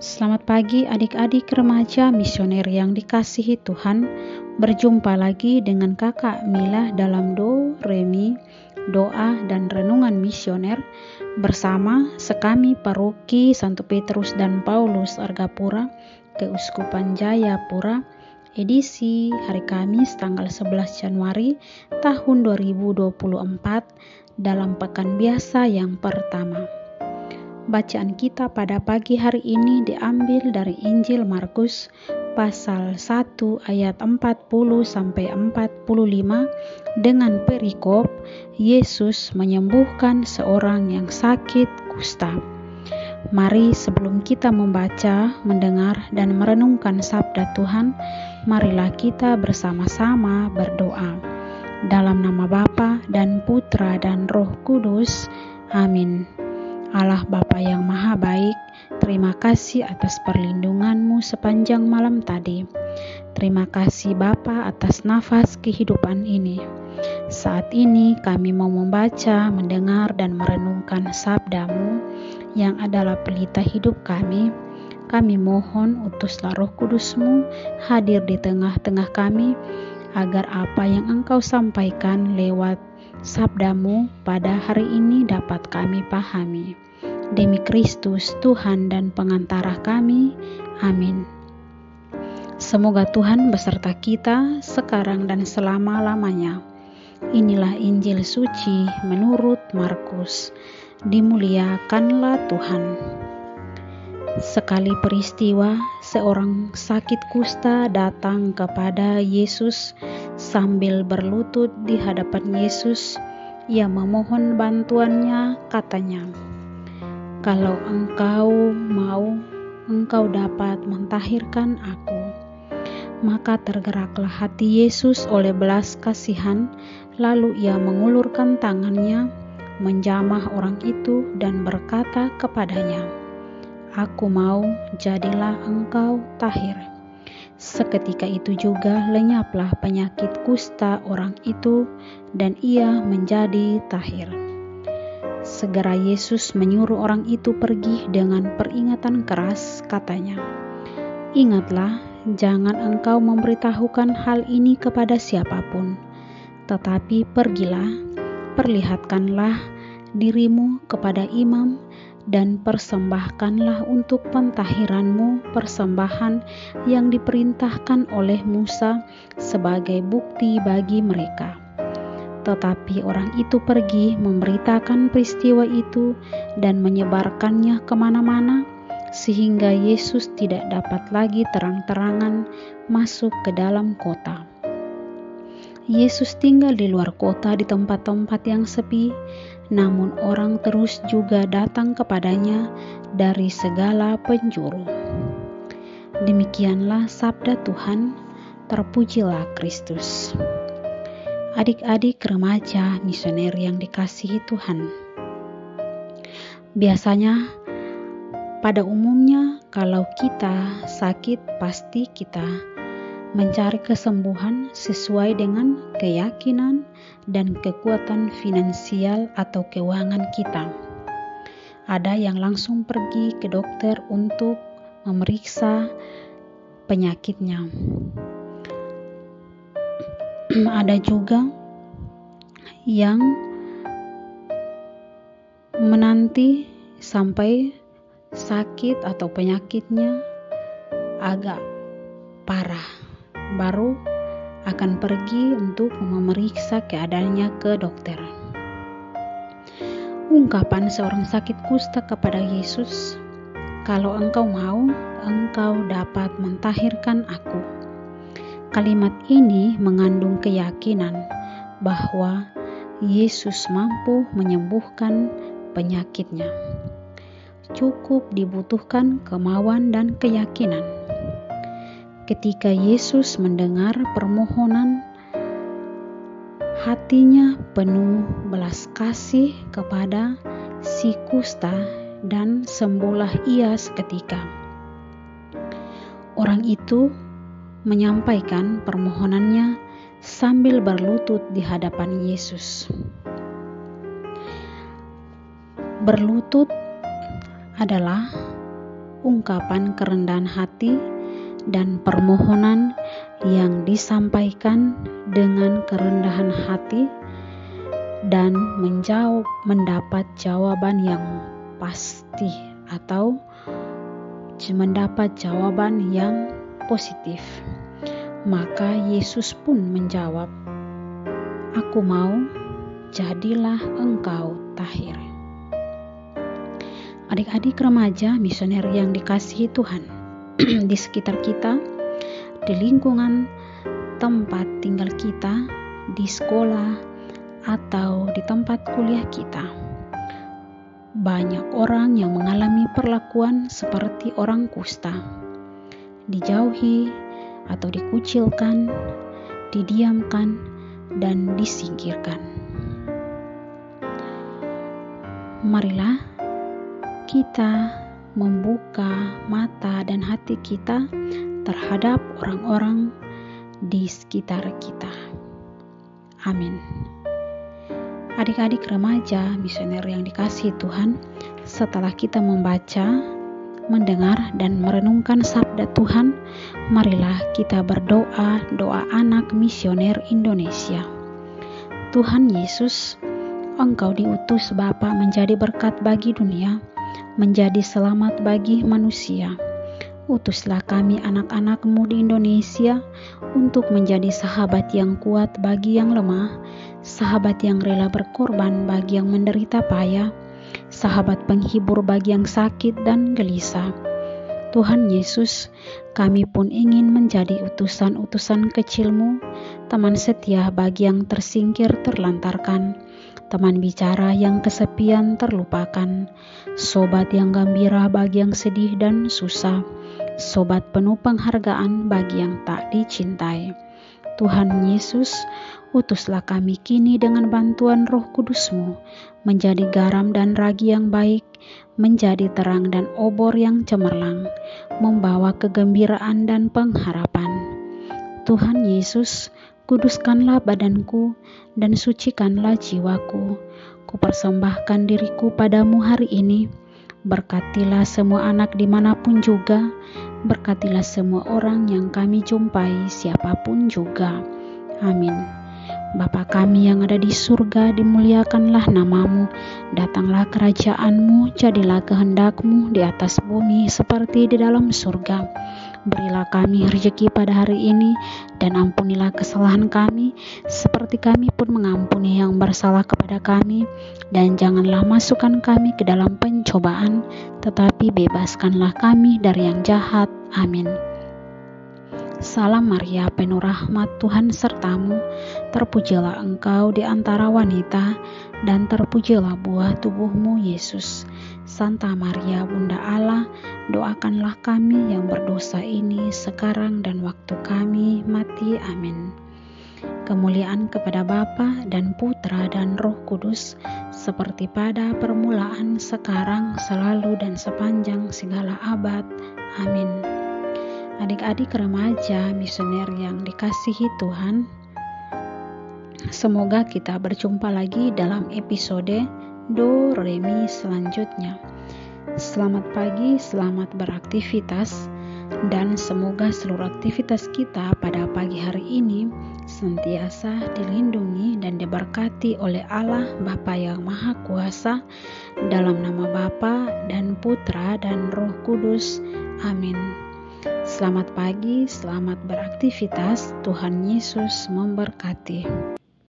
Selamat pagi adik-adik remaja misioner yang dikasihi Tuhan. Berjumpa lagi dengan kakak Mila dalam Do, Re, Mi, doa dan renungan misioner bersama sekami Paroki Santo Petrus dan Paulus Argapura, Keuskupan Jayapura, edisi hari Kamis tanggal 11 Januari tahun 2024 dalam pekan biasa yang pertama. Bacaan kita pada pagi hari ini diambil dari Injil Markus pasal 1 ayat 40 sampai 45 dengan perikop Yesus menyembuhkan seorang yang sakit kusta. Mari sebelum kita membaca, mendengar dan merenungkan sabda Tuhan, marilah kita bersama-sama berdoa. Dalam nama Bapa dan Putra dan Roh Kudus. Amin. Allah Bapa yang Maha Baik, terima kasih atas perlindungan-Mu sepanjang malam tadi. Terima kasih Bapa atas nafas kehidupan ini. Saat ini kami mau membaca, mendengar dan merenungkan sabda-Mu yang adalah pelita hidup kami. Kami mohon utuslah Roh Kudus-Mu hadir di tengah-tengah kami, agar apa yang Engkau sampaikan lewat sabda-Mu pada hari ini dapat kami pahami. Demi Kristus Tuhan dan pengantara kami. Amin. Semoga Tuhan beserta kita sekarang dan selama-lamanya. Inilah Injil suci menurut Markus. Dimuliakanlah Tuhan. Sekali peristiwa, seorang sakit kusta datang kepada Yesus sambil berlutut di hadapan Yesus. Ia memohon bantuannya, katanya, "Kalau Engkau mau, Engkau dapat mentahirkan aku." Maka tergeraklah hati Yesus oleh belas kasihan, lalu ia mengulurkan tangannya, menjamah orang itu dan berkata kepadanya, "Aku mau, jadilah engkau tahir." Seketika itu juga lenyaplah penyakit kusta orang itu dan ia menjadi tahir. Segera Yesus menyuruh orang itu pergi dengan peringatan keras, katanya, "Ingatlah, jangan engkau memberitahukan hal ini kepada siapapun, tetapi pergilah, perlihatkanlah dirimu kepada imam dan persembahkanlah untuk pentahiranmu persembahan yang diperintahkan oleh Musa sebagai bukti bagi mereka." Tetapi orang itu pergi memberitakan peristiwa itu dan menyebarkannya kemana-mana, sehingga Yesus tidak dapat lagi terang-terangan masuk ke dalam kota. Yesus tinggal di luar kota di tempat-tempat yang sepi, namun orang terus juga datang kepadanya dari segala penjuru. Demikianlah sabda Tuhan, terpujilah Kristus. Adik-adik remaja misioner yang dikasihi Tuhan. Biasanya pada umumnya kalau kita sakit pasti kita mencari kesembuhan sesuai dengan keyakinan dan kekuatan finansial atau keuangan kita. Ada yang langsung pergi ke dokter untuk memeriksa penyakitnya. Ada juga yang menanti sampai sakit atau penyakitnya agak parah, baru akan pergi untuk memeriksa keadaannya ke dokter. Ungkapan seorang sakit kusta kepada Yesus, "Kalau engkau mau, engkau dapat mentahirkan aku." Kalimat ini mengandung keyakinan bahwa Yesus mampu menyembuhkan penyakitnya. Cukup dibutuhkan kemauan dan keyakinan. Ketika Yesus mendengar permohonan, hatinya penuh belas kasih kepada si kusta dan sembuhlah ia seketika. Orang itu menyampaikan permohonannya sambil berlutut di hadapan Yesus. Berlutut adalah ungkapan kerendahan hati dan permohonan yang disampaikan dengan kerendahan hati dan mendapat jawaban yang pasti atau mendapat jawaban yang positif. Maka Yesus pun menjawab, "Aku mau, jadilah engkau tahir." Adik-adik remaja misioner yang dikasihi Tuhan, di sekitar kita, di lingkungan tempat tinggal kita, di sekolah, atau di tempat kuliah kita, banyak orang yang mengalami perlakuan seperti orang kusta, dijauhi atau dikucilkan, didiamkan, dan disingkirkan. Marilah kita membuka mata dan hati kita terhadap orang-orang di sekitar kita. Amin. Adik-adik remaja misioner yang dikasihi Tuhan, setelah kita membaca, mendengar, dan merenungkan sabda Tuhan, marilah kita berdoa doa anak misioner Indonesia. Tuhan Yesus, Engkau diutus Bapa menjadi berkat bagi dunia, menjadi selamat bagi manusia. Utuslah kami anak-anak-Mu di Indonesia untuk menjadi sahabat yang kuat bagi yang lemah, sahabat yang rela berkorban bagi yang menderita payah, sahabat penghibur bagi yang sakit dan gelisah. Tuhan Yesus, kami pun ingin menjadi utusan-utusan kecil-Mu, teman setia bagi yang tersingkir terlantarkan, teman bicara yang kesepian terlupakan, sobat yang gembira bagi yang sedih dan susah, sobat penuh penghargaan bagi yang tak dicintai. Tuhan Yesus, utuslah kami kini dengan bantuan Roh Kudus-Mu, menjadi garam dan ragi yang baik, menjadi terang dan obor yang cemerlang, membawa kegembiraan dan pengharapan. Tuhan Yesus, kuduskanlah badanku dan sucikanlah jiwaku. Kupersembahkan diriku padamu hari ini. Berkatilah semua anak dimanapun juga. Berkatilah semua orang yang kami jumpai, siapapun juga. Amin. Bapa kami yang ada di surga, dimuliakanlah nama-Mu. Datanglah kerajaan-Mu, jadilah kehendak-Mu di atas bumi seperti di dalam surga. Berilah kami rezeki pada hari ini, dan ampunilah kesalahan kami, seperti kami pun mengampuni yang bersalah kepada kami. Dan janganlah masukkan kami ke dalam pencobaan, tetapi bebaskanlah kami dari yang jahat. Amin. Salam Maria, penuh rahmat, Tuhan sertamu. Terpujilah engkau di antara wanita, dan terpujilah buah tubuhmu, Yesus. Santa Maria, Bunda Allah, doakanlah kami yang berdosa ini sekarang dan waktu kami mati. Amin. Kemuliaan kepada Bapa dan Putra dan Roh Kudus, seperti pada permulaan, sekarang, selalu, dan sepanjang segala abad. Amin. Adik-adik remaja misioner yang dikasihi Tuhan, semoga kita berjumpa lagi dalam episode Do Re Mi selanjutnya. Selamat pagi, selamat beraktivitas, dan semoga seluruh aktivitas kita pada pagi hari ini senantiasa dilindungi dan diberkati oleh Allah Bapa yang Maha Kuasa, dalam nama Bapa dan Putra dan Roh Kudus. Amin. Selamat pagi, selamat beraktivitas. Tuhan Yesus memberkati.